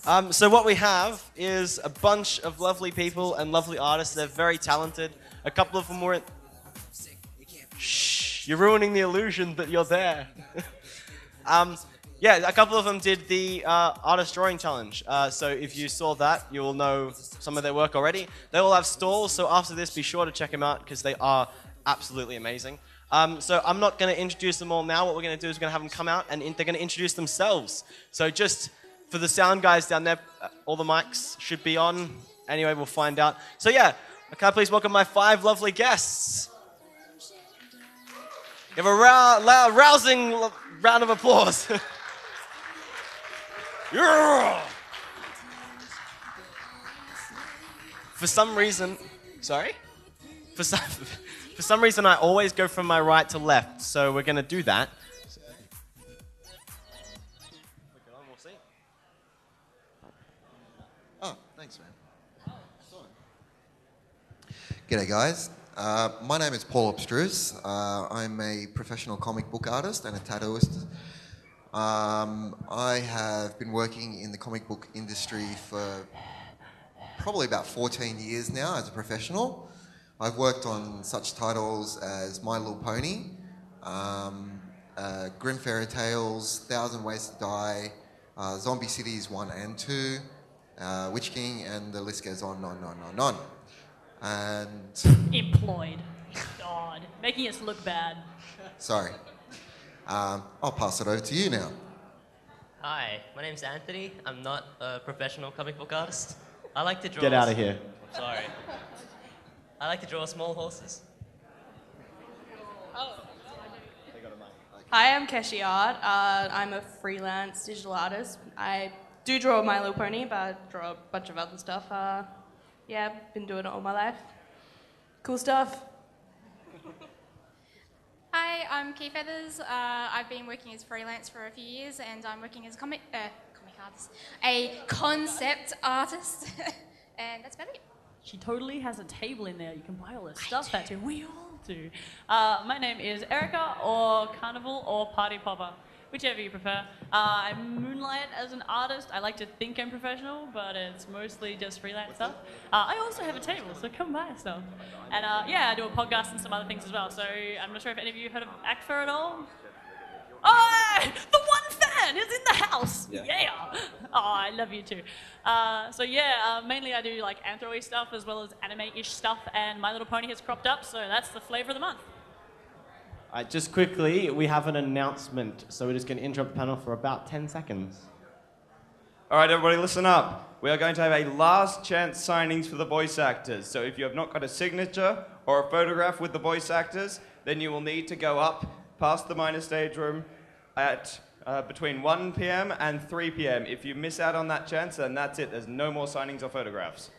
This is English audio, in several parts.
So what we have is a bunch of lovely people and lovely artists. They're very talented. A couple of them were... Shh, you're ruining the illusion that you're there. Yeah, a couple of them did the artist drawing challenge. So if you saw that, you will know some of their work already. They all have stalls, so after this, be sure to check them out because they are absolutely amazing. So I'm not going to introduce them all now. What we're going to do is we're going to have them come out and they're going to introduce themselves. So just for the sound guys down there, all the mics should be on. Anyway, we'll find out. So yeah, can I please welcome my 5 lovely guests? Give a loud, rousing round of applause. Yeah! For some reason, sorry? For some reason, I always go from my right to left, so we're going to do that. We'll see. Oh, thanks, man. G'day, guys. My name is Paul Abstruse. I'm a professional comic book artist and a tattooist. I have been working in the comic book industry for probably about 14 years now as a professional. I've worked on such titles as My Little Pony, Grim Fairy Tales, 1,000 Ways to Die, Zombie Cities 1 and 2, Witch King, and the list goes on. And... Employed. God. Making us look bad. Sorry. I'll pass it over to you now. Hi, my name's Anthony. I'm not a professional comic book artist. I like to draw... Get out of here. Sorry. I like to draw small horses. Oh. Hi, I'm KeshiArt. I'm a freelance digital artist. I do draw My Little Pony, but I draw a bunch of other stuff. Yeah, been doing it all my life. Cool stuff. Hi, I'm KeyFeathers. I've been working as freelance for a few years, and I'm working as a comic artist, a concept artist, and that's about it. She totally has a table in there. You can buy all this stuff at too. We all do. My name is Erika, or Carnival, or Party Popper, whichever you prefer. I moonlight as an artist. I like to think I'm professional, but it's mostly just freelance stuff. I also have a table, so come buy stuff. And yeah, I do a podcast and some other things as well. So I'm not sure if any of you heard of ACFA at all. Oh, the one fan is in the house. Yeah. Oh, I love you too. So yeah, mainly I do like anthro-y stuff as well as anime-ish stuff, and My Little Pony has cropped up, so that's the flavor of the month. Just quickly, we have an announcement, so we're just going to interrupt the panel for about 10 seconds. All right, everybody, listen up. We are going to have a last chance signings for the voice actors. So if you have not got a signature or a photograph with the voice actors, then you will need to go up past the minor stage room at between 1 p.m. and 3 p.m. If you miss out on that chance, then that's it. There's no more signings or photographs.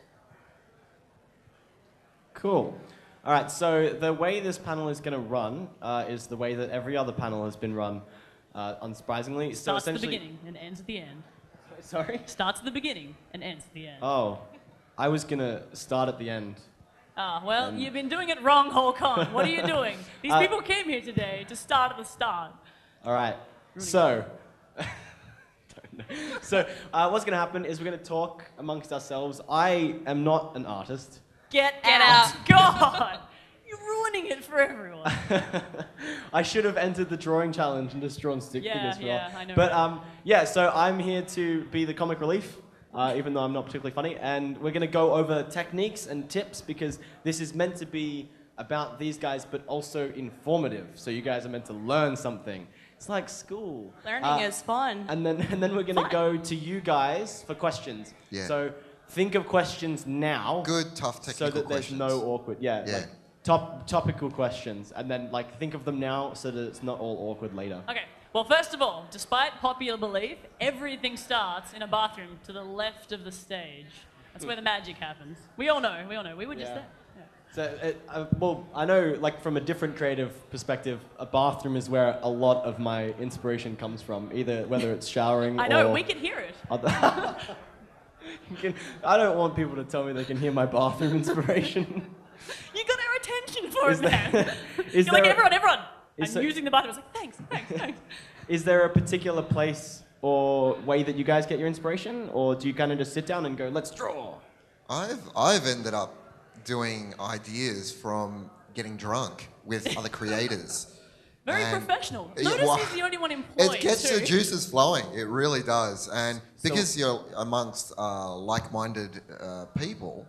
Cool. All right, so the way this panel is going to run is the way that every other panel has been run, unsurprisingly. Starts at the beginning and ends at the end. Sorry? Starts at the beginning and ends at the end. Oh, I was going to start at the end. Ah, well, you've been doing it wrong whole con. What are you doing? These people came here today to start at the start. All right, so... So what's going to happen is we're going to talk amongst ourselves. I am not an artist. Get out. God! You're ruining it for everyone. I should have entered the drawing challenge and just drawn stick figures for Yeah, I know. But yeah, so I'm here to be the comic relief, even though I'm not particularly funny. And we're going to go over techniques and tips because this is meant to be about these guys, but also informative. So you guys are meant to learn something. It's like school. Learning is fun. And then we're going to go to you guys for questions. Yeah. So think of questions now. Good, tough technical so that there's questions. no awkward. Yeah. Like topical questions, and then like think of them now so that it's not all awkward later. Okay. Well, first of all, despite popular belief, everything starts in a bathroom to the left of the stage. That's where the magic happens. We all know. We were just there. Yeah. So, well, I know, like, from a different creative perspective, a bathroom is where a lot of my inspiration comes from, either whether it's showering I know, or... we can hear it. I don't want people to tell me they can hear my bathroom inspiration. You got our attention for it, man. You're like, everyone. I'm using the bathroom. I was like, thanks. Is there a particular place or way that you guys get your inspiration, or do you kind of just sit down and go, let's draw? I've ended up doing ideas from getting drunk with other creators. Very And professional. it- Notice well, he's the only one employed. It gets too. the juices flowing. It really does. And because you're amongst like-minded people,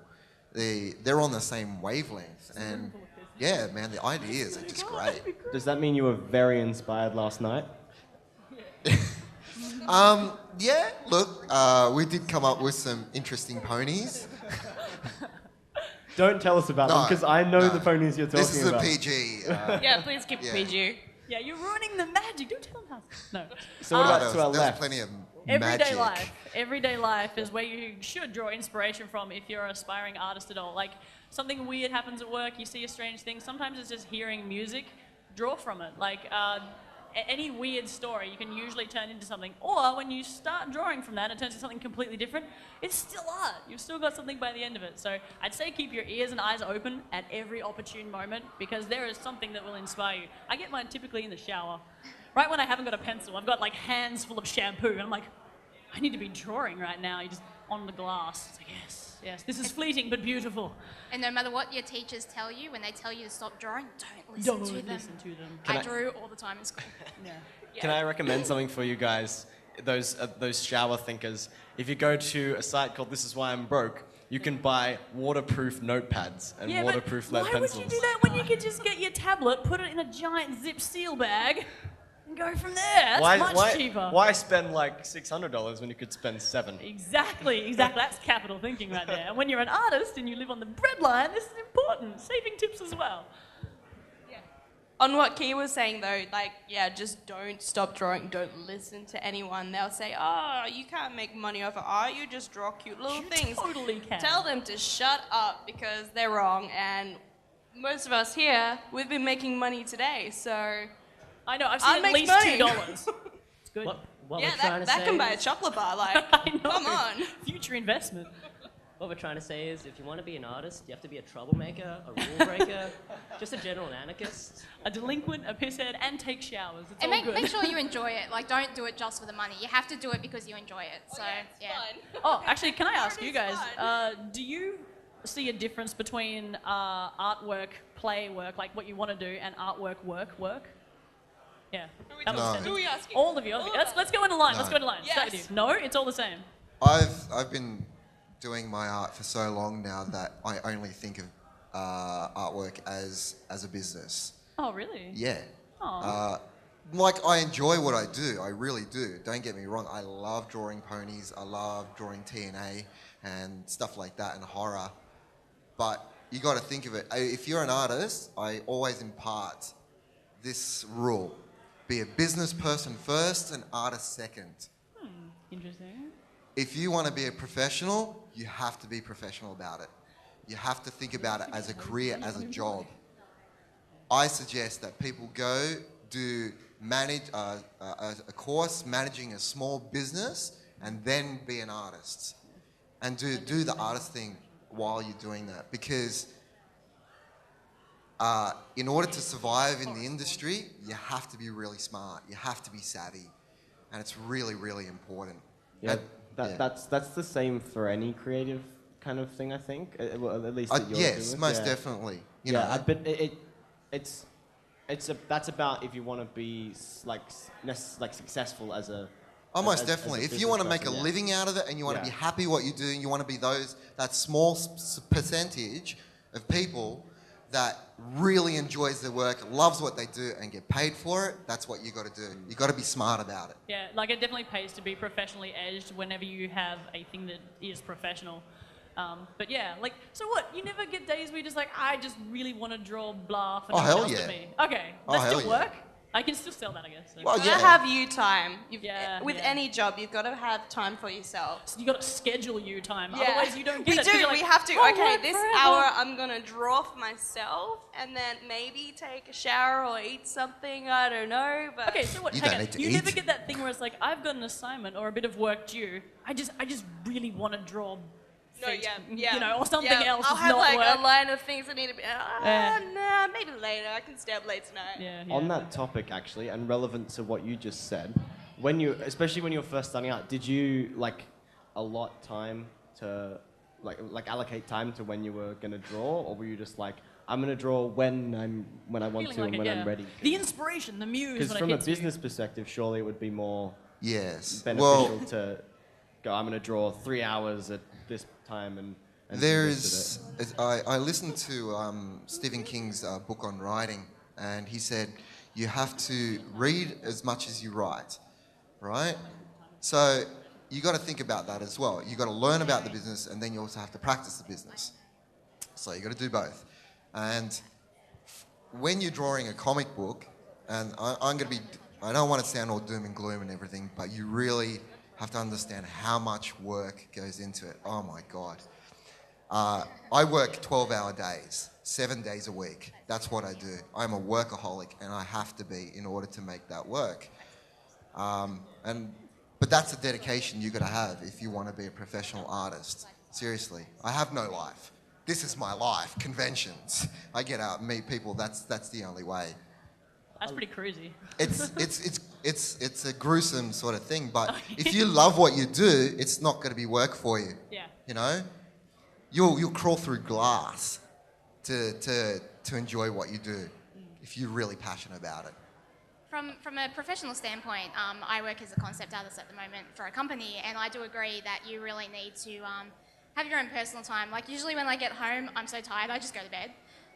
they're on the same wavelength. And yeah, man, the ideas are just great. Does that mean you were very inspired last night? Yeah, look, we did come up with some interesting ponies. Don't tell us about them, because I know the ponies you're talking This is about. a PG. Yeah, please keep Yeah. PG. Yeah, you're ruining the magic. Don't tell him how. No. So what about There to our was left? plenty of Everyday magic. life. Everyday life is where you should draw inspiration from if you're an aspiring artist at all. Like, something weird happens at work, you see a strange thing. Sometimes it's just hearing music. Draw from it. Like, any weird story you can usually turn into something. Or when you start drawing from that, it turns into something completely different. It's still art. You've still got something by the end of it. So I'd say keep your ears and eyes open at every opportune moment, because there is something that will inspire you. I get mine typically in the shower. Right when I haven't got a pencil, I've got like hands full of shampoo, and I'm like, I need to be drawing right now. You just on the glass. It's like, yes, this is fleeting but beautiful. And no matter what your teachers tell you, when they tell you to stop drawing, don't listen to them. Listen to them. I drew all the time in school. Yeah. Can I recommend something for you guys? Those shower thinkers. If you go to a site called This Is Why I'm Broke, you can buy waterproof notepads and Yeah, waterproof but lead why pencils. would you do that when you could just get your tablet, put it in a giant zip seal bag, and go from there? That's much cheaper. Why spend like $600 when you could spend $7? Exactly. That's capital thinking right there. And when you're an artist and you live on the breadline, this is important. Saving tips as well. On what Key was saying though, like, yeah, just don't stop drawing. Don't listen to anyone. They'll say, oh, you can't make money off of art. You just draw cute little things. Totally can. Tell them to shut up because they're wrong. And most of us here, we've been making money today, so I know. I've Art seen at makes least money. $2. It's good. What yeah, we're trying to that say can buy a is- chocolate bar. Like, I know. come on. Future investment. What we're trying to say is, if you want to be an artist, you have to be a troublemaker, a rule breaker, just a general anarchist. A delinquent, a pisshead, and take showers. It's And all good. make sure you enjoy it. Like, don't do it just for the money. You have to do it because you enjoy it. So, yeah. Oh, actually, can I ask Art you is guys, fun. do you see a difference between artwork, play work, like what you want to do, and artwork work? Yeah. That was No. sense. Who are we asking? All of you. Let's go in a line. No. Let's go in a line. Start with Yes. you. No, it's all the same. I've been doing my art for so long now that I only think of artwork as a business. Oh, really? Yeah. Aw. Like, I enjoy what I do. I really do. Don't get me wrong. I love drawing ponies. I love drawing TNA and stuff like that and horror. But you got to think of it. If you're an artist, I always impart this rule. Be a business person first and artist second. Interesting. If you want to be a professional, you have to be professional about it. You have to think about it as a career, as a job. I suggest that people go do a course managing a small business and then be an artist. And do the artist thing while you're doing that. Because in order to survive in the industry, you have to be really smart. You have to be savvy. And it's really, really important. Yeah, And- that's the same for any creative kind of thing, I think. Well, at least that you're yes, doing. most Yeah. definitely. You Yeah, know, but that's about if you want to be successful as a. almost as a definitely. If you business want to make a person, yeah. living out of it and you want to Yeah. be happy what you do, and you want to be that small percentage of people that really enjoys their work, loves what they do, and get paid for it, that's what you got to do. You got to be smart about it. Yeah, like it definitely pays to be professionally edged whenever you have a thing that is professional. But yeah, like, so what? You never get days where you're just like, I just really want to draw blah for Oh, no one hell else yeah. to me. Okay, Oh, that hell still yeah. work? I can still sell that, I guess. So. Well, You gotta yeah. have you time. Yeah, With yeah. any job, you've got to have time for yourself. So you got to schedule you time, Yeah. otherwise you don't get We it. 'cause do. you're We like, have to. "I Okay, work this forever." hour I'm gonna draw for myself, and then maybe take a shower or eat something. I don't know, but Okay, so what? You hang don't on. need to You eat. never get that thing where it's like, I've got an assignment or a bit of work due. I just really want to draw. no, feet, yeah, You know, or something yeah. else I'll is have not like work. a line of things that need to be. Yeah. Nah, maybe later. I can stay up late tonight. Yeah, On yeah. that topic, actually, and relevant to what you just said, especially when you were first starting out, did you like allot time to like allocate time to when you were gonna draw, or were you just like, I'm gonna draw when I want to and when I'm ready? The inspiration, the muse. Because from a business perspective, surely it would be more beneficial to go, I'm gonna draw 3 hours at this time and I listened to Stephen King's book on writing, and he said you have to read as much as you write, right? So you got to think about that as well. You got to learn about the business, and then you also have to practice the business. So you got to do both. And when you're drawing a comic book, and I don't want to sound all doom and gloom and everything, but you really have to understand how much work goes into it. Oh my God. I work 12-hour days, 7 days a week. That's what I do. I'm a workaholic, and I have to be in order to make that work. But that's a dedication you got to have if you want to be a professional artist. Seriously, I have no life. This is my life. Conventions. I get out and meet people. That's the only way. That's pretty crazy. It's a gruesome sort of thing, but if you love what you do, it's not going to be work for you. Yeah. You know, you'll crawl through glass to enjoy what you do if you're really passionate about it. From a professional standpoint, I work as a concept artist at the moment for a company, and I do agree that you really need to have your own personal time. Like usually when I get home, I'm so tired, I just go to bed.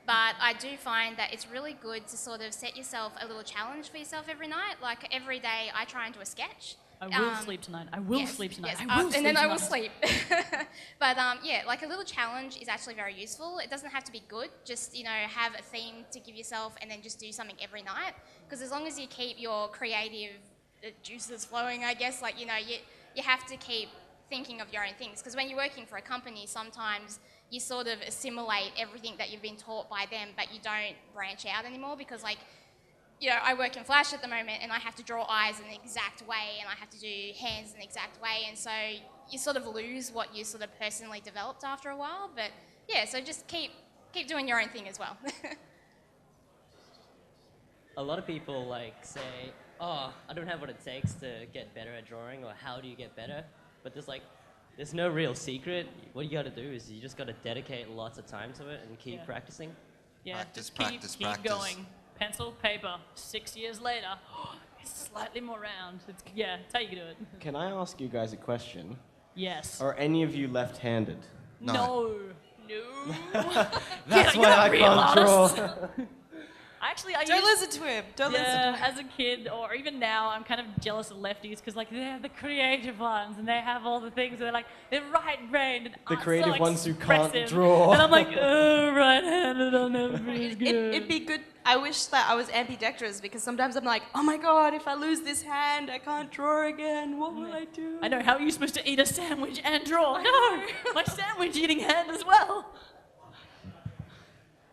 But I do find that it's really good to sort of set yourself a little challenge for yourself every night. Like every day I try and do a sketch. I will sleep tonight. I will sleep tonight. Yes. I will and then sleep I will tonight. sleep. But yeah, like a little challenge is actually very useful. It doesn't have to be good. Just, you know, have a theme to give yourself and then just do something every night. Because as long as you keep your creative juices flowing, I guess, like, you know, you have to keep thinking of your own things. Because when you're working for a company, sometimes you sort of assimilate everything that you've been taught by them, but you don't branch out anymore because, like, you know, I work in Flash at the moment and I have to draw eyes in the exact way and I have to do hands in the exact way, and so you sort of lose what you sort of personally developed after a while. But yeah, so just keep doing your own thing as well. A lot of people like say, oh, I don't have what it takes to get better at drawing, or how do you get better? But there's no real secret. What you got to do is you just got to dedicate lots of time to it and keep practicing. Yeah, Practice, just keep going. Pencil, paper. 6 years later, it's slightly more round. It's how you do it. Can I ask you guys a question? Yes. Are any of you left-handed? No. That's why I can't draw. Actually, Don't listen to him. Don't listen to him. As a kid, or even now, I'm kind of jealous of lefties because, like, they're the creative ones and they have all the things. They're like, they're right-brained and The aren't creative so ones who expressive. can't draw. And I'm like, oh, right-handed, I'll never be as good. It'd be good. I wish that I was ambidextrous because sometimes I'm like, oh my God, if I lose this hand, I can't draw again. What will I do? I know, how are you supposed to eat a sandwich and draw? No, my sandwich eating hand as well.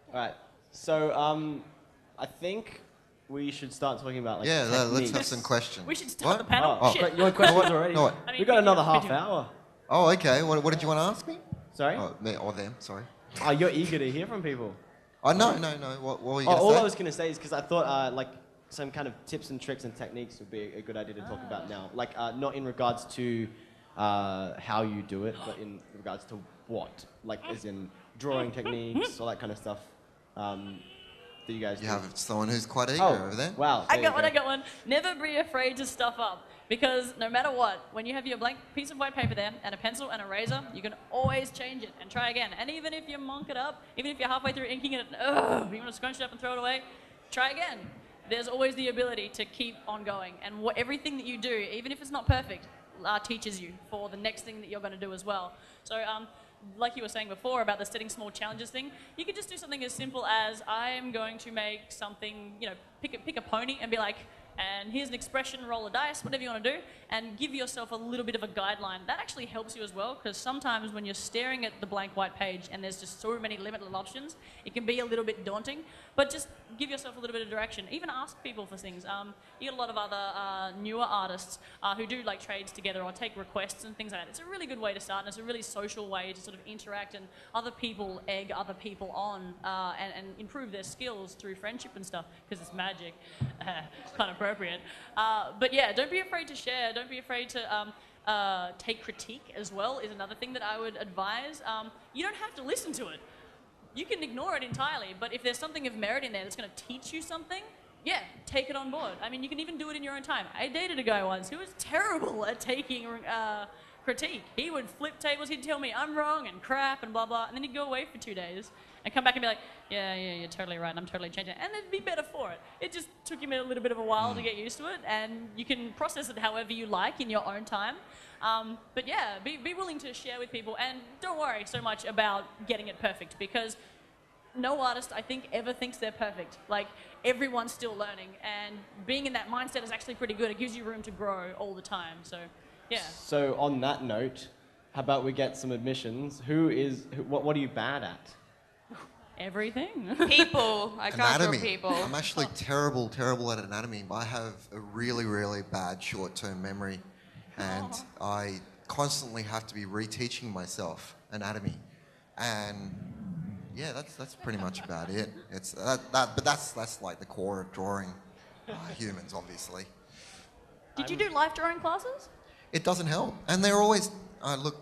All right. So, I think we should start talking about like let's techniques. have some questions. We should start What? the panel. Oh, Shit. you want questions already? No, what? We've got another half hour. Oh, okay. What did you want to ask me? Sorry? Oh, me or them, sorry. Oh, you're eager to hear from people. Oh, no. What were you going to All say? I was going to say is because I thought like some kind of tips and tricks and techniques would be a good idea to talk about now. Like not in regards to how you do it, but in regards to what. Like as in drawing techniques, all that kind of stuff. That you guys do. have someone who's quite eager over there. Wow. I got one. Never be afraid to stuff up. Because no matter what, when you have your blank piece of white paper there and a pencil and a razor, you can always change it and try again. And even if you monk it up, even if you're halfway through inking it, you want to scrunch it up and throw it away, try again. There's always the ability to keep on going. And everything that you do, even if it's not perfect, teaches you for the next thing that you're going to do as well. So, like you were saying before about the setting small challenges thing, you could just do something as simple as I am going to make something, you know, pick a pony and be like, and here's an expression, roll a dice, whatever you want to do, and give yourself a little bit of a guideline. That actually helps you as well, because sometimes when you're staring at the blank white page and there's just so many limited options, it can be a little bit daunting, but just give yourself a little bit of direction. Even ask people for things. You get a lot of other newer artists who do like trades together or take requests and things like that. It's a really good way to start, and it's a really social way to sort of interact, and other people egg other people on and improve their skills through friendship and stuff, because it's magic. Kind of inappropriate. But yeah, don't be afraid to share. Don't be afraid to take critique as well is another thing that I would advise. You don't have to listen to it. You can ignore it entirely, but if there's something of merit in there that's going to teach you something, yeah, take it on board. I mean, you can even do it in your own time. I dated a guy once who was terrible at taking critique. He would flip tables, he'd tell me I'm wrong and crap and blah, blah, and then he'd go away for 2 days and come back and be like, yeah, you're totally right, and I'm totally changing it. And it'd be better for it. It just took him a little bit of a while to get used to it, and you can process it however you like in your own time. But yeah, be willing to share with people, and don't worry so much about getting it perfect, because no artist, I think, ever thinks they're perfect. Like, everyone's still learning, and being in that mindset is actually pretty good. It gives you room to grow all the time, so yeah. So on that note, how about we get some admissions? What are you bad at? Everything. People. I can't draw people. I'm actually terrible at anatomy. I have a really, really bad short-term memory, and I constantly have to be reteaching myself anatomy. And yeah, that's pretty much about it. It's but that's like the core of drawing humans, obviously. Did you do life drawing classes? It doesn't help, and they're always look,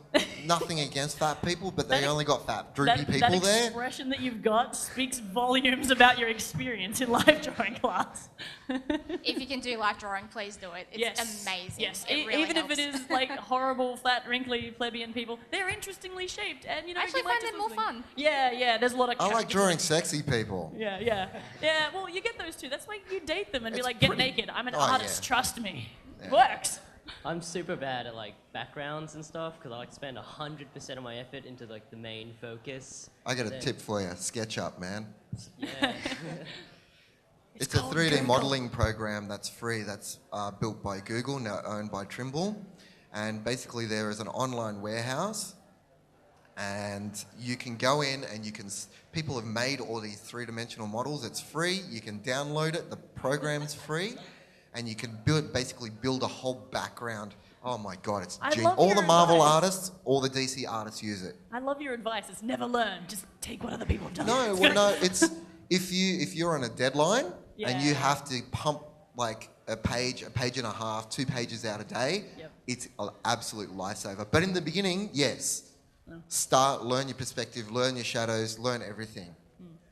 nothing against fat people, but they only got fat, droopy people there. That expression that you've got speaks volumes about your experience in life drawing class. If you can do life drawing, please do it. It's amazing. Yes, it really even helps. if it is like horrible, flat, wrinkly, plebeian people, they're interestingly shaped, and I actually find them more fun. Yeah, there's a lot of. I like drawing sexy people. Yeah. Well, you get those too. That's why you date them and be like, get naked. I'm an artist. Trust me. Yeah. Works. I'm super bad at like backgrounds and stuff because I like to spend 100% of my effort into like the main focus. I got a tip for you. SketchUp, man. Yeah. It's a 3D modeling program that's free. That's built by Google, now owned by Trimble. And basically there is an online warehouse, and you can go in and you can, people have made all these three-dimensional models. It's free. You can download it. The program's free. And you can basically build a whole background. Oh my God, it's genius. All the Marvel artists, all the DC artists use it. I love your advice. It's never learn. Just take what other people have done. No, it's if you're on a deadline and you have to pump like a page and a half, 2 pages out a day, it's an absolute lifesaver. But in the beginning, yes, learn your perspective, learn your shadows, learn everything.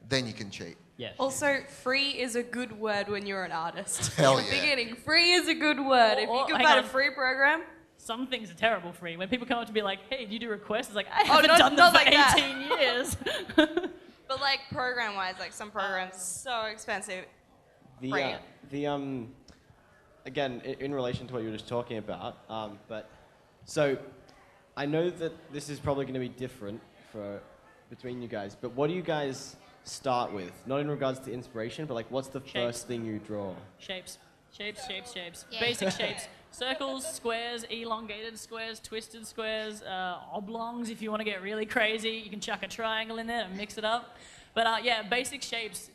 Then you can cheat. Yeah. Also, free is a good word when you're an artist. Hell In the yeah. beginning, free is a good word. If you can find a free program. Some things are terrible free. When people come up to be like, hey, do you do requests? It's like, I haven't done them for like 18 years. But like program-wise, like some programs so expensive. Again, in relation to what you were just talking about, but so I know that this is probably going to be different between you guys, but what do you guys start with? Not in regards to inspiration, but like what's the first thing you draw? Shapes. Yeah. Basic shapes. Circles, squares, elongated squares, twisted squares, oblongs if you want to get really crazy. You can chuck a triangle in there and mix it up. But yeah, basic shapes.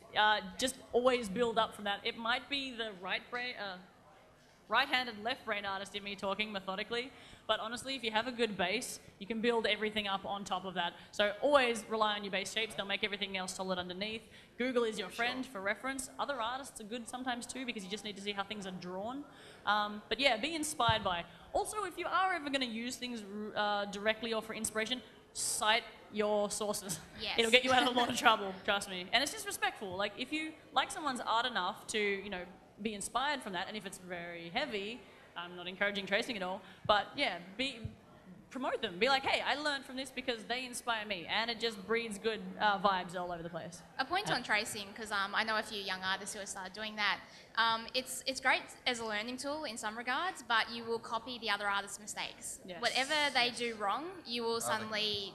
Just always build up from that. It might be the right-handed, left-brain artist in me talking methodically, but honestly, if you have a good base, you can build everything up on top of that. So always rely on your base shapes. They'll make everything else solid underneath. Google is your friend for reference. Other artists are good sometimes too, because you just need to see how things are drawn. But yeah, be inspired by. Also, if you are ever going to use things directly or for inspiration, cite your sources. Yes. It'll get you out of a lot of trouble, trust me. And it's just respectful. Like, if you like someone's art enough to, be inspired from that, and if it's very heavy, I'm not encouraging tracing at all, but yeah, promote them. Be like, hey, I learned from this because they inspire me, and it just breeds good vibes all over the place. A point on tracing, because I know a few young artists who have started doing that. It's great as a learning tool in some regards, but you will copy the other artist's mistakes. Yes. Whatever they do wrong, you will suddenly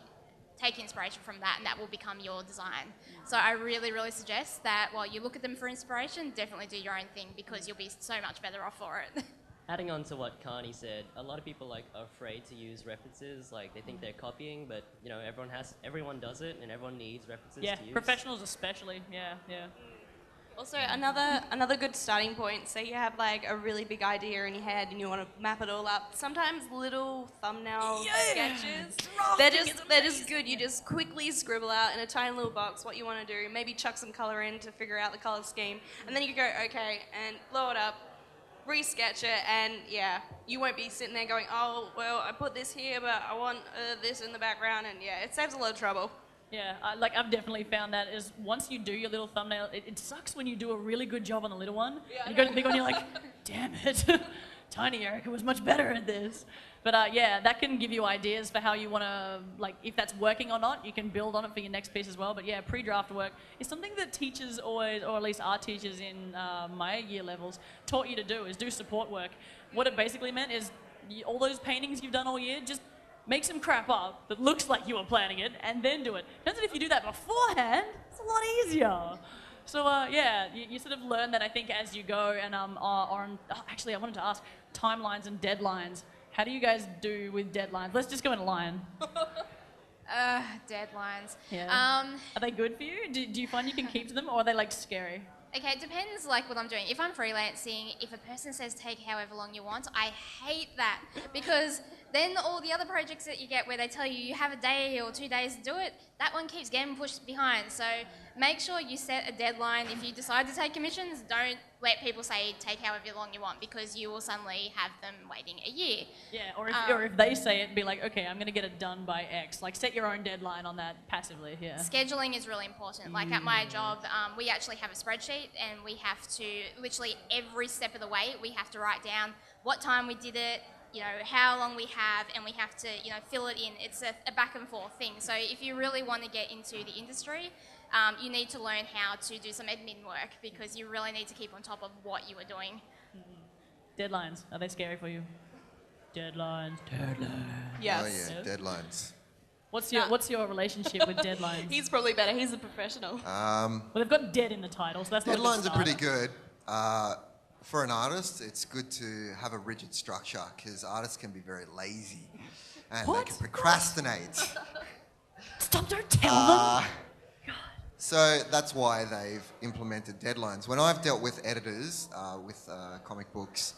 take inspiration from that, and that will become your design. So I really, really suggest that while you look at them for inspiration, definitely do your own thing, because you'll be so much better off for it. Adding on to what Carney said, a lot of people are afraid to use references. Like, they think they're copying, but everyone does it, and everyone needs references to use. Yeah, professionals especially. Yeah. Also, another good starting point, say you have like a really big idea in your head and you want to map it all up. Sometimes little thumbnail sketches, they're just good. You just quickly scribble out in a tiny little box what you want to do, maybe chuck some color in to figure out the color scheme, and then you go, okay, and blow it up, resketch it, and yeah, you won't be sitting there going, oh, well, I put this here, but I want this in the background, and yeah, it saves a lot of trouble. Yeah, I've definitely found that is once you do your little thumbnail, it sucks when you do a really good job on the little one. Yeah, And you go to the big one, you're like, damn it, tiny Erika was much better at this. But yeah, that can give you ideas for how you want to, like, if that's working or not, you can build on it for your next piece as well. But yeah, pre-draft work is something that teachers always, or at least art teachers in my year levels, taught you to do, is do support work. What it basically meant is all those paintings you've done all year, just make some crap up that looks like you were planning it, and then do it. Turns out if you do that beforehand, it's a lot easier. So yeah, you sort of learn that, I think, as you go. And actually, I wanted to ask, timelines and deadlines. How do you guys do with deadlines? Let's just go in a line. Deadlines. Yeah. Are they good for you? Do you find you can keep to them, or are they like scary? Okay, it depends like what I'm doing. If I'm freelancing, if a person says take however long you want, I hate that, because then all the other projects that you get where they tell you you have a day or 2 days to do it, that one keeps getting pushed behind. So make sure you set a deadline. If you decide to take commissions, don't let people say take however long you want, because you will suddenly have them waiting a year. Yeah, or if they say it, be like, okay, I'm going to get it done by X. Like, set your own deadline on that passively, yeah. Scheduling is really important. Like at my job, we actually have a spreadsheet, and we have to, literally every step of the way, we have to write down what time we did it, you know, how long we have, and we have to, you know, fill it in. It's a back and forth thing. So if you really want to get into the industry, you need to learn how to do some admin work, because you really need to keep on top of what you are doing. Deadlines, are they scary for you? Deadlines. Yes. Oh yeah, deadlines. What's your relationship with deadlines? He's probably better. He's a professional. Well, they've got dead in the title, so that's not a good Deadlines are start. pretty good. For an artist, it's good to have a rigid structure, because artists can be very lazy and they can procrastinate. Stop, don't tell them. So that's why they've implemented deadlines. When I've dealt with editors with comic books,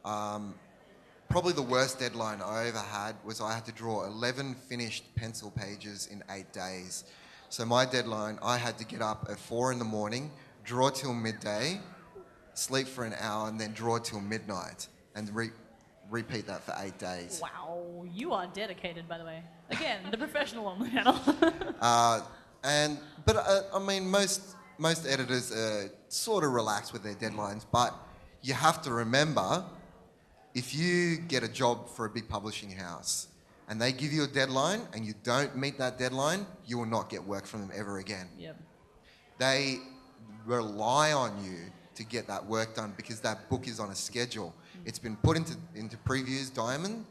probably the worst deadline I ever had was I had to draw 11 finished pencil pages in 8 days. So my deadline, I had to get up at 4 in the morning, draw till midday, sleep for an hour, and then draw till midnight, and repeat that for 8 days. Wow, you are dedicated, by the way. Again, the professional on the panel. But I mean, most editors are sort of relaxed with their deadlines, but you have to remember, if you get a job for a big publishing house and they give you a deadline and you don't meet that deadline, you will not get work from them ever again. Yep. They rely on you to get that work done, because that book is on a schedule. It's been put into previews, Diamond,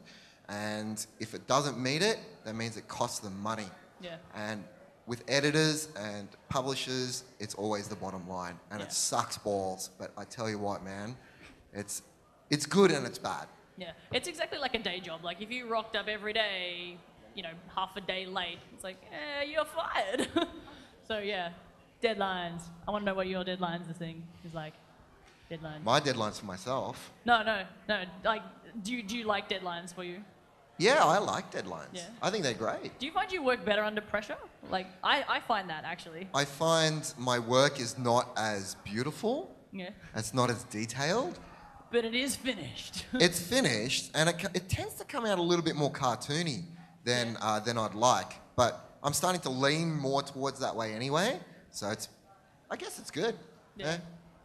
and if it doesn't meet it, that means it costs them money. Yeah. And with editors and publishers, it's always the bottom line, and it sucks balls. But I tell you what, man, it's good and it's bad. Yeah, it's exactly like a day job. Like, if you rocked up every day, you know, half a day late, it's like, you're fired. So yeah, deadlines. I want to know what your deadlines is like. Deadlines. My deadline's for myself. No. Like, do you like deadlines for you? Yeah, I like deadlines. Yeah. I think they're great. Do you find you work better under pressure? Like, I find that, actually. I find my work is not as beautiful. Yeah. It's not as detailed. But it is finished. It's finished, and it tends to come out a little bit more cartoony than I'd like. But I'm starting to lean more towards that way anyway. So I guess it's good. Yeah.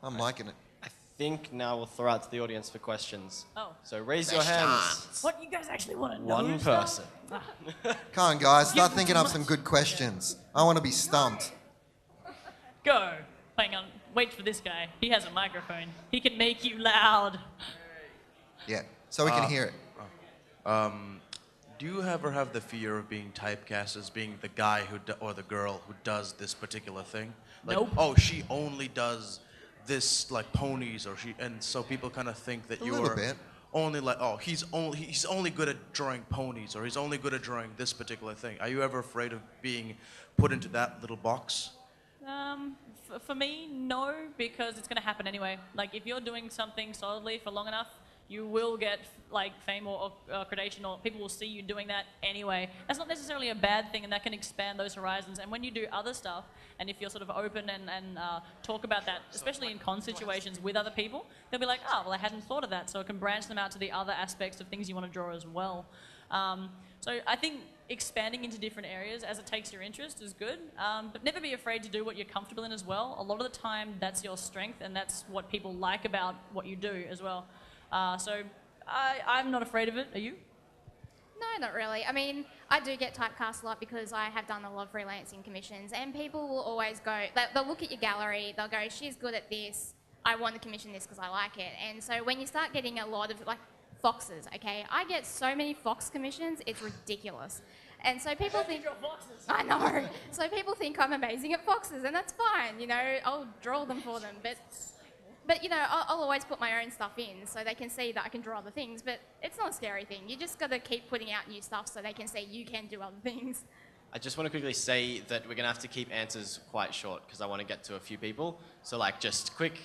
I'm liking it. I think now we'll throw out to the audience for questions. Oh. So raise your hands. What, you guys actually want to know? One person. Come on, guys. Start thinking up some good questions. I want to be stumped. Go. Hang on. Wait for this guy. He has a microphone. He can make you loud. Yeah, so we can hear it. Do you ever have the fear of being typecast as being the guy or the girl who does this particular thing? Like, Nope. oh, she only does this, like ponies, and so people kind of think that A you're little bit. only like, oh, he's only good at drawing ponies, or he's only good at drawing this particular thing. Are you ever afraid of being put into that little box? For me, no, because it's going to happen anyway. Like, if you're doing something solidly for long enough, you will get like fame or accreditation, or people will see you doing that anyway. That's not necessarily a bad thing, and that can expand those horizons. And when you do other stuff, and if you're sort of open and talk about that, especially in con situations with other people, they'll be like, oh, well, I hadn't thought of that. So it can branch them out to the other aspects of things you want to draw as well. So I think expanding into different areas as it takes your interest is good, but never be afraid to do what you're comfortable in as well. A lot of the time, that's your strength, and that's what people like about what you do as well. So I'm not afraid of it. Are you? No, not really. I mean, I do get typecast a lot because I have done a lot of freelancing commissions, and people will always go, they'll look at your gallery, they'll go, she's good at this, I want to commission this because I like it. And so when you start getting a lot of, like, foxes, okay? I get so many fox commissions, it's ridiculous. And so people think... I know. So people think I'm amazing at foxes, and that's fine, you know, I'll draw them for them. But you know, I'll always put my own stuff in so they can see that I can draw other things, but it's not a scary thing. You just got to keep putting out new stuff so they can see you can do other things. I just want to quickly say that we're going to have to keep answers quite short because I want to get to a few people. So like just quick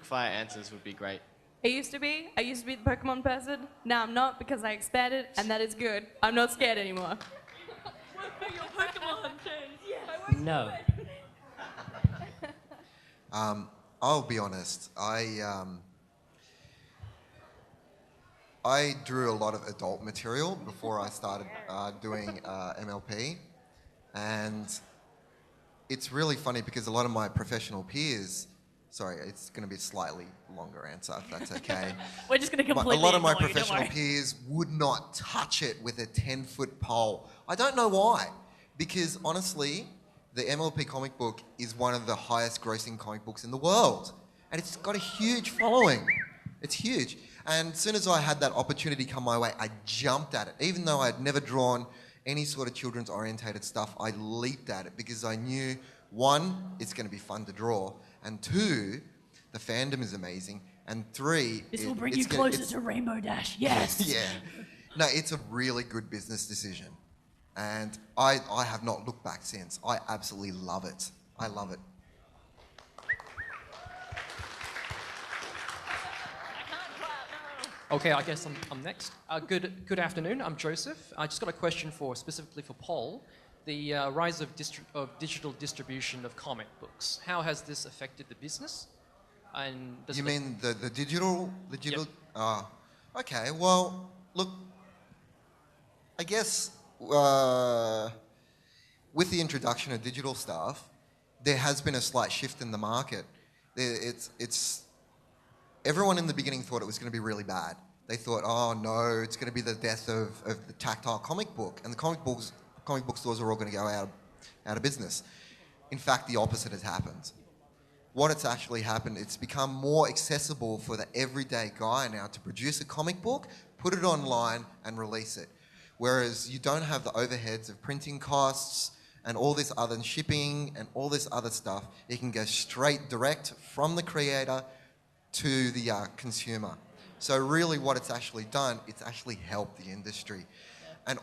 fire answers would be great. I used to be the Pokemon person. Now I'm not because I expanded, and that is good. I'm not scared anymore. Work for your Pokemon, James. No. I'll be honest. I drew a lot of adult material before I started doing MLP, and it's really funny because a lot of my professional peers. Sorry, it's going to be a slightly longer answer, if that's okay. We're just going to completely A lot of my ignore you, professional peers would not touch it with a 10-foot pole. I don't know why. Because honestly, the MLP comic book is one of the highest grossing comic books in the world. And it's got a huge following. It's huge. And as soon as I had that opportunity come my way, I jumped at it. Even though I'd never drawn any sort of children's orientated stuff, I leaped at it because I knew, one, it's going to be fun to draw. And two, the fandom is amazing. And three... This will bring you closer to Rainbow Dash, yes! Yeah. No, it's a really good business decision. And I have not looked back since. I absolutely love it. I love it. Okay, I guess I'm next. Good afternoon, I'm Joseph. I just got a question specifically for Paul. The rise of digital distribution of comic books. How has this affected the business? And you mean the digital? Yep. Okay, well, look, I guess with the introduction of digital stuff, there has been a slight shift in the market. Everyone in the beginning thought it was going to be really bad. They thought, oh no, it's going to be the death of the tactile comic book, and the comic book stores are all going to go out of business. In fact, the opposite has happened. What it's actually happened, it's become more accessible for the everyday guy now to produce a comic book, put it online, and release it. Whereas you don't have the overheads of printing costs and all this other shipping and all this other stuff. It can go straight direct from the creator to the consumer. So really what it's actually done, it's actually helped the industry. And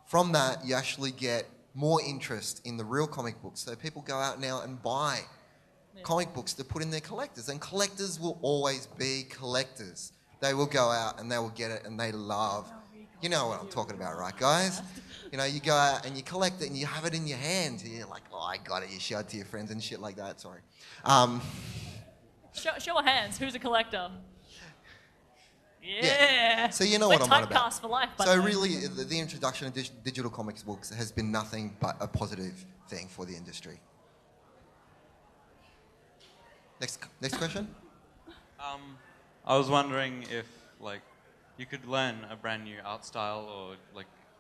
from that, you actually get more interest in the real comic books. So people go out now and buy comic books to put in their collectors. And collectors will always be collectors. They will go out and they will get it and they love. You know what I'm talking about, right, guys? You know, you go out and you collect it and you have it in your hand. You're like, oh, I got it. You show it to your friends and shit like that. Sorry. Show of hands. Who's a collector? Yeah. So you know what I'm on about. Typecast for life. So really, the introduction of digital comics books has been nothing but a positive thing for the industry. Next question. I was wondering if you could learn a brand new art style or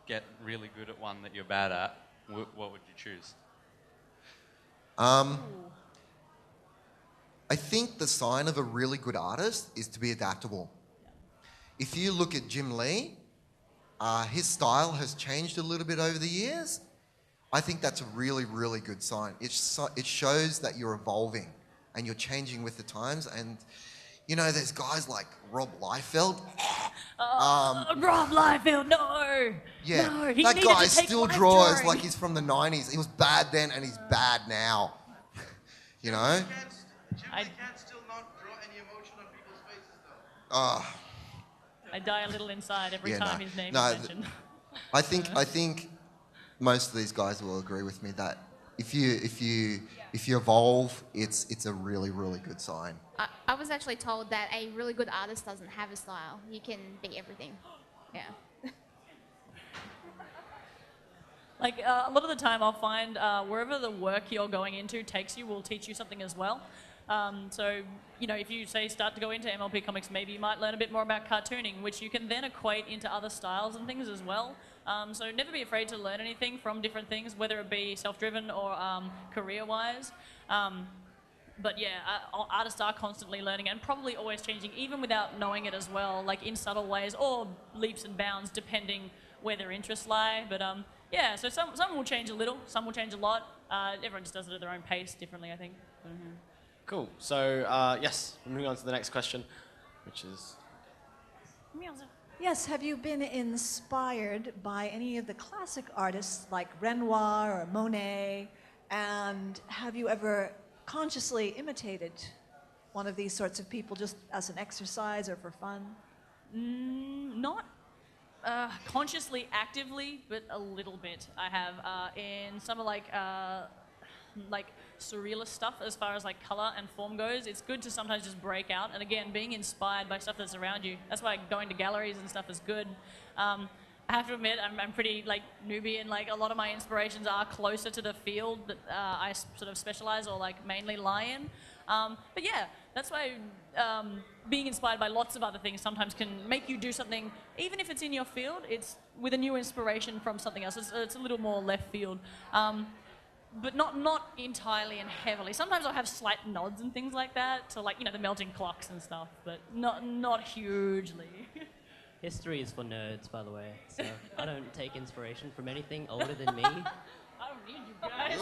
get really good at one that you're bad at. What would you choose? I think the sign of a really good artist is to be adaptable. If you look at Jim Lee, his style has changed a little bit over the years. I think that's a really, really good sign. It shows that you're evolving and you're changing with the times. And, you know, there's guys like Rob Liefeld. Rob Liefeld, no! Yeah, no, that guy still draws like he's from the 90s. He was bad then and he's bad now. You know? Jim Lee can still not draw any emotion on people's faces, though. Ah. I die a little inside every time his name is mentioned. I think most of these guys will agree with me that if you evolve, it's a really, really good sign. I was actually told that a really good artist doesn't have a style. You can be everything. Yeah. Like a lot of the time I'll find wherever the work you're going into takes you will teach you something as well. So, you know, if you say start to go into MLP comics, maybe you might learn a bit more about cartooning, which you can then equate into other styles and things as well. So never be afraid to learn anything from different things, whether it be self-driven or career-wise. But yeah, artists are constantly learning and probably always changing, even without knowing it as well, like in subtle ways or leaps and bounds, depending where their interests lie. But yeah, so some will change a little, some will change a lot. Everyone just does it at their own pace differently, I think. Mm-hmm. Cool. So yes, moving on to the next question, which is... Yes, have you been inspired by any of the classic artists like Renoir or Monet? And have you ever consciously imitated one of these sorts of people just as an exercise or for fun? Not consciously, actively, but a little bit. I have in some of like surrealist stuff as far as like color and form goes. It's good to sometimes just break out, and again, being inspired by stuff that's around you. That's why going to galleries and stuff is good. I have to admit, I'm pretty like newbie, and like a lot of my inspirations are closer to the field that I sort of specialize or like mainly lie in. But yeah, that's why being inspired by lots of other things sometimes can make you do something, even if it's in your field, it's with a new inspiration from something else. It's a little more left field. But not entirely and heavily. Sometimes I'll have slight nods and things like that to like, you know, the melting clocks and stuff, but not hugely. History is for nerds, by the way, so I don't take inspiration from anything older than me. I don't need you guys.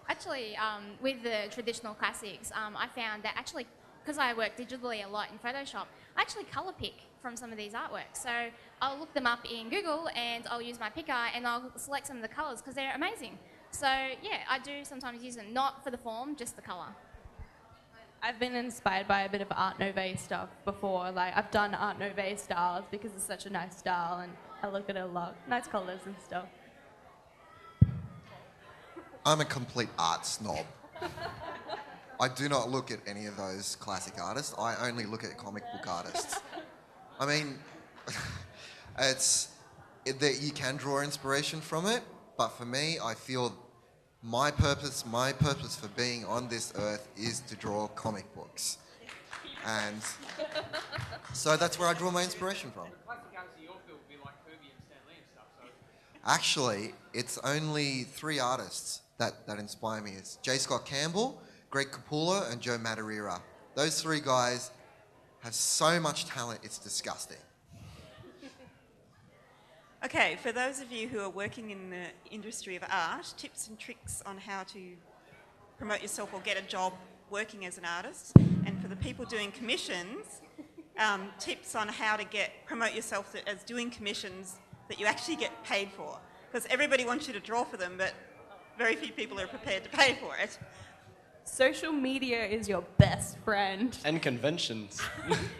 Actually, with the traditional classics, I found that actually, because I work digitally a lot in Photoshop, I actually colour pick from some of these artworks. So I'll look them up in Google and I'll use my picker and I'll select some of the colours because they're amazing. So yeah, I do sometimes use them, not for the form, just the colour. I've been inspired by a bit of Art Nouveau stuff before. Like, I've done Art Nouveau styles because it's such a nice style and I look at it a lot. Nice colours and stuff. I'm a complete art snob. I do not look at any of those classic artists. I only look at comic book artists. I mean, that you can draw inspiration from it, but for me, I feel my purpose for being on this earth is to draw comic books. And so that's where I draw my inspiration from. Actually, it's only 3 artists that inspire me. It's J. Scott Campbell, Greg Capullo, and Joe Madureira. Those 3 guys have so much talent, it's disgusting. Okay, for those of you who are working in the industry of art, tips and tricks on how to promote yourself or get a job working as an artist. And for the people doing commissions, tips on how to promote yourself as doing commissions that you actually get paid for. Because everybody wants you to draw for them, but very few people are prepared to pay for it. Social media is your best friend. And conventions.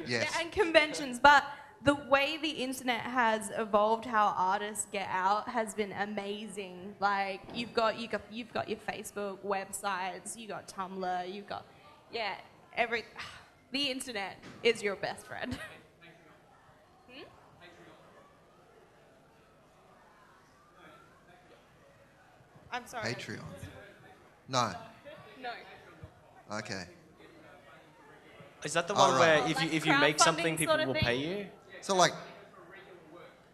Yes. Yeah, and conventions, but the way the internet has evolved how artists get out has been amazing. Like, you've got your Facebook websites, you got Tumblr, you've got, yeah, the internet is your best friend. I'm sorry. Patreon. No. No. Okay. Is that the one right. where Like if you make something, crowdfunding people sort of will thing? pay you? So like...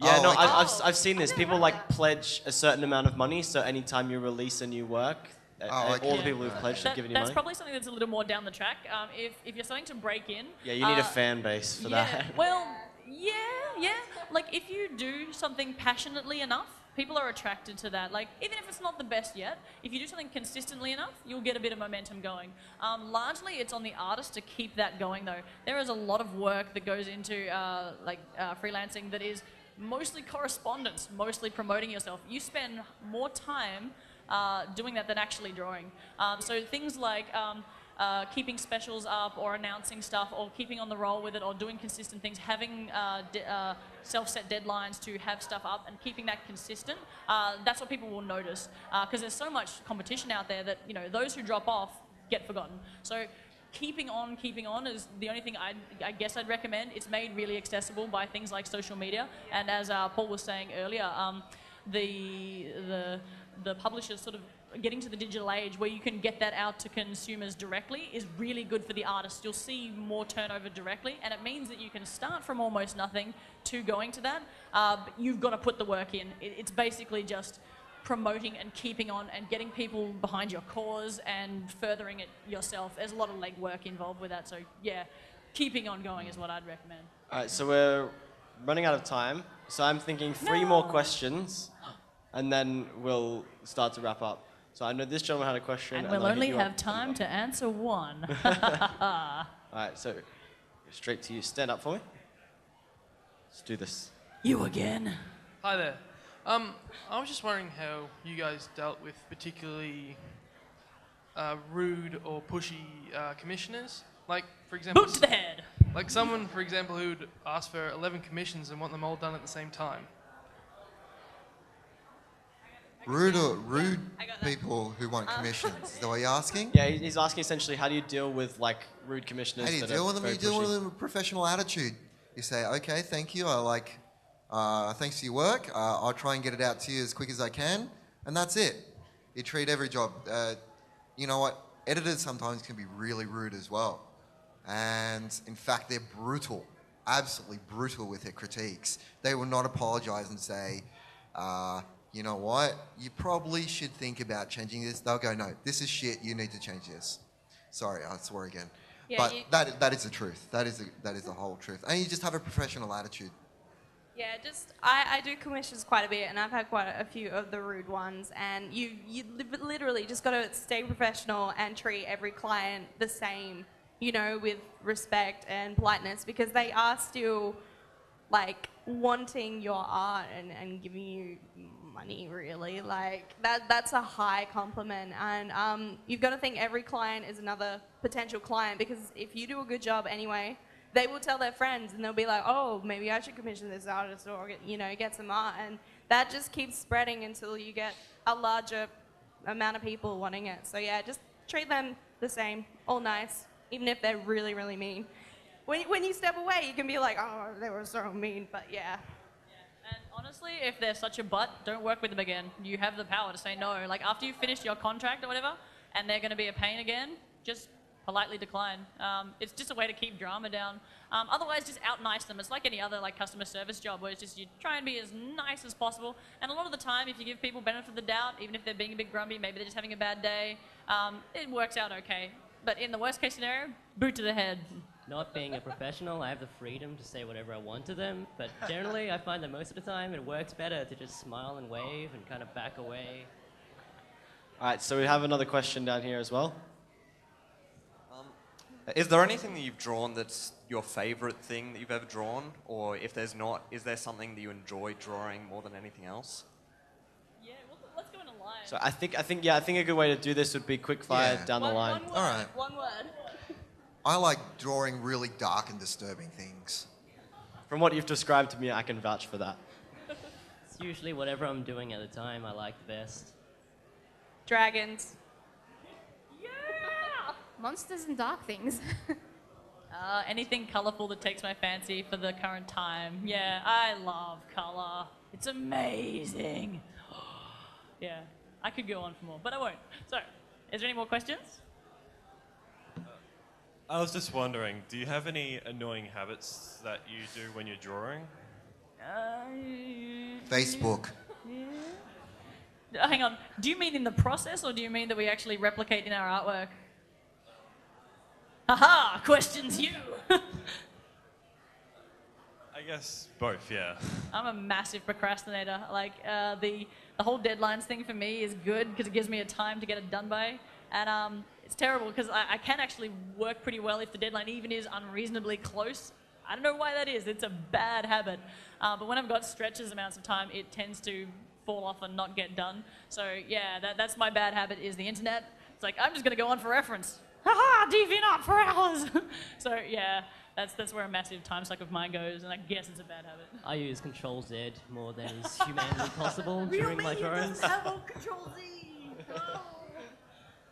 Yeah, Oh, no, okay. I've seen this. People like pledge a certain amount of money, so anytime you release a new work, okay. all the people who've pledged have given you That's money. probably something that's a little more down the track. If you're starting to break in... Yeah, you need a fan base for that. Well, yeah. Like, if you do something passionately enough, people are attracted to that. Like, even if it's not the best yet, if you do something consistently enough, you'll get a bit of momentum going. Largely, it's on the artist to keep that going, though. There is a lot of work that goes into freelancing that is mostly correspondence, mostly promoting yourself. You spend more time doing that than actually drawing. So things like keeping specials up or announcing stuff or keeping on the roll with it or doing consistent things, having self-set deadlines to have stuff up and keeping that consistent, that's what people will notice. Because there's so much competition out there that, you know, those who drop off get forgotten. So keeping on is the only thing I guess I'd recommend. It's made really accessible by things like social media. And as Paul was saying earlier, the publishers sort of getting to the digital age where you can get that out to consumers directly is really good for the artists. You'll see more turnover directly, and it means that you can start from almost nothing to going to that. But you've got to put the work in. It's basically just promoting and keeping on and getting people behind your cause and furthering it yourself. There's a lot of legwork involved with that, so yeah, keeping on going is what I'd recommend. All right, so we're running out of time, so I'm thinking 3 more questions, and then we'll start to wrap up. So I know this gentleman had a question. And we'll only have time to answer one. All right, so straight to you. Stand up for me. Let's do this. You again. Hi there. I was just wondering how you guys dealt with particularly rude or pushy commissioners. Like, for example... Boot to the head! Like someone, for example, who'd ask for 11 commissions and want them all done at the same time. Rude people who want commissions. Is that what you're asking? Yeah, he's asking essentially how do you deal with like rude commissioners? How do you deal with them? You deal with them with a professional attitude. You say, okay, thank you. Thanks for your work. I'll try and get it out to you as quick as I can, and that's it. You treat every job. You know what? Editors sometimes can be really rude as well, and in fact, they're brutal, absolutely brutal with their critiques. They will not apologise and say, you know what? You probably should think about changing this. They'll go, no, this is shit. You need to change this. Sorry, I swore again. Yeah, but that is the truth. That is the whole truth. And you just have a professional attitude. Yeah, I do commissions quite a bit, and I've had quite a few of the rude ones. And you literally just got to stay professional and treat every client the same, you know, with respect and politeness, because they are still like wanting your art and giving you money, really. Like that's a high compliment, and you've got to think every client is another potential client, because if you do a good job anyway, they will tell their friends and they'll be like, oh, maybe I should commission this artist or, you know, get some art, and that just keeps spreading until you get a larger amount of people wanting it. So yeah, just treat them the same, all nice, even if they're really, really mean. When you step away, you can be like, oh, they were so mean, but yeah. And honestly, if they're such a butt, don't work with them again. You have the power to say no. Like, after you've finished your contract or whatever, and they're going to be a pain again, just politely decline. It's just a way to keep drama down. Otherwise, just out-nice them. It's like any other like customer service job, where it's just you try and be as nice as possible. And a lot of the time, if you give people benefit of the doubt, even if they're being a bit grumpy, maybe they're just having a bad day, it works out okay. But in the worst-case scenario, boot to the head. Not being a professional, I have the freedom to say whatever I want to them, but generally I find that most of the time it works better to just smile and wave and kind of back away. All right, so we have another question down here as well. Is there anything that you've drawn that's your favourite thing that you've ever drawn? Or if there's not, is there something that you enjoy drawing more than anything else? Yeah, well, let's go in a line. So I think a good way to do this would be quick fire down the line. One word, All right. one word. I like drawing really dark and disturbing things. From what you've described to me, I can vouch for that. It's usually whatever I'm doing at the time I like the best. Dragons. Monsters and dark things. Anything colourful that takes my fancy for the current time. Yeah, I love colour. It's amazing. Yeah, I could go on for more, but I won't. So, is there any more questions? I was just wondering, do you have any annoying habits that you do when you're drawing? Facebook. Hang on, do you mean in the process, or do you mean that we actually replicate in our artwork? Haha, questions you! I guess both, yeah. I'm a massive procrastinator. Like, the whole deadlines thing for me is good because it gives me a time to get it done by. And it's terrible because I can actually work pretty well if the deadline even is unreasonably close. I don't know why that is. It's a bad habit. But when I've got stretches amounts of time, it tends to fall off and not get done. So yeah, that's my bad habit, is the internet. It's like, I'm just going to go on for reference. haha, DeviantArt for hours. So yeah, that's where a massive time suck of mine goes, and I guess it's a bad habit. I use Control Z more than is humanly possible during my drawings. Control Z.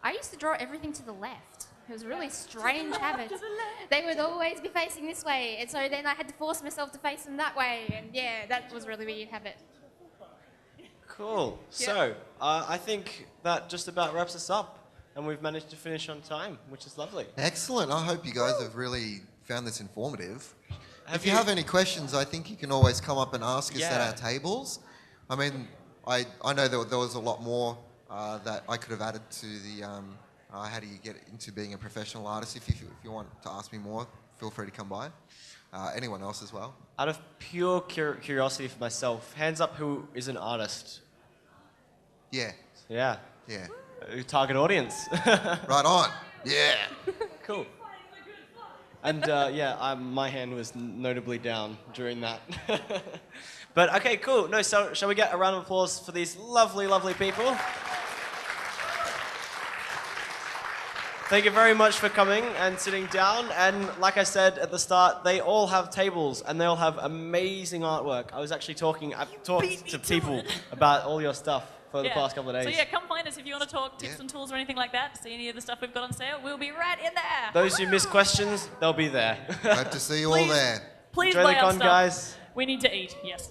I used to draw everything to the left. It was a really strange habit. They would always be facing this way, and so then I had to force myself to face them that way, and yeah, that was a really weird habit. Cool. So, I think that just about wraps us up, and we've managed to finish on time, which is lovely. Excellent. I hope you guys have really found this informative. If you have any questions, I think you can always come up and ask us at our tables. I mean, I know there was a lot more that I could have added to the how do you get into being a professional artist. If you want to ask me more, feel free to come by. Anyone else as well? Out of pure curiosity for myself, hands up who is an artist. Yeah. Yeah. Yeah. Target audience. Right on. Yeah. Cool. And my hand was notably down during that. But okay, cool. No, so shall we get a round of applause for these lovely, lovely people? Thank you very much for coming and sitting down. And like I said at the start, they all have tables and they all have amazing artwork. I've talked to people about all your stuff for the past couple of days. So yeah, come find us if you want to talk tips and tools or anything like that. See any of the stuff we've got on sale, we'll be right in there. Those who miss questions, they'll be there. Hope to see you all there. Please Enjoy buy the our con, stuff. guys. We need to eat, yes.